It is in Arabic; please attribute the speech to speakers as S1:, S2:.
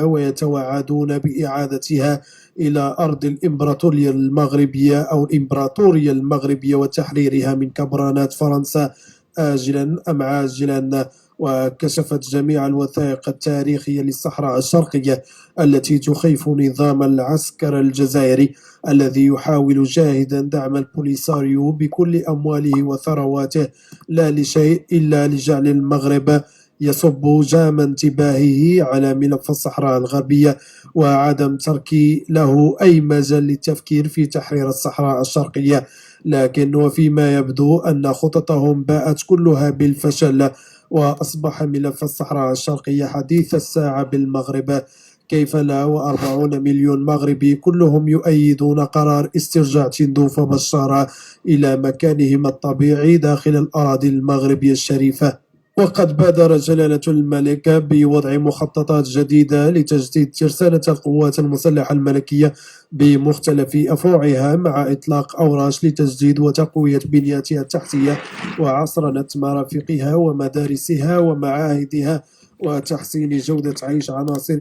S1: ويتوعدون بإعادتها إلى أرض الإمبراطورية المغربية أو الإمبراطورية المغربية وتحريرها من كبرانات فرنسا آجلا أم عاجلا. وكشفت جميع الوثائق التاريخية للصحراء الشرقية التي تخيف نظام العسكر الجزائري الذي يحاول جاهدا دعم البوليساريو بكل أمواله وثرواته، لا لشيء إلا لجعل المغرب يصب جام انتباهه على ملف الصحراء الغربية وعدم ترك له أي مجال للتفكير في تحرير الصحراء الشرقية. لكن وفيما يبدو أن خططهم باءت كلها بالفشل، وأصبح ملف الصحراء الشرقية حديث الساعة بالمغرب. كيف لا و40 مليون مغربي كلهم يؤيدون قرار استرجاع تندوف بشار إلى مكانهم الطبيعي داخل الأراضي المغربية الشريفة. وقد بادر جلالة الملك بوضع مخططات جديدة لتجديد ترسانة القوات المسلحة الملكية بمختلف أفرعها، مع إطلاق أوراش لتجديد وتقوية بنياتها التحتية وعصرنة مرافقها ومدارسها ومعاهدها وتحسين جودة عيش عناصر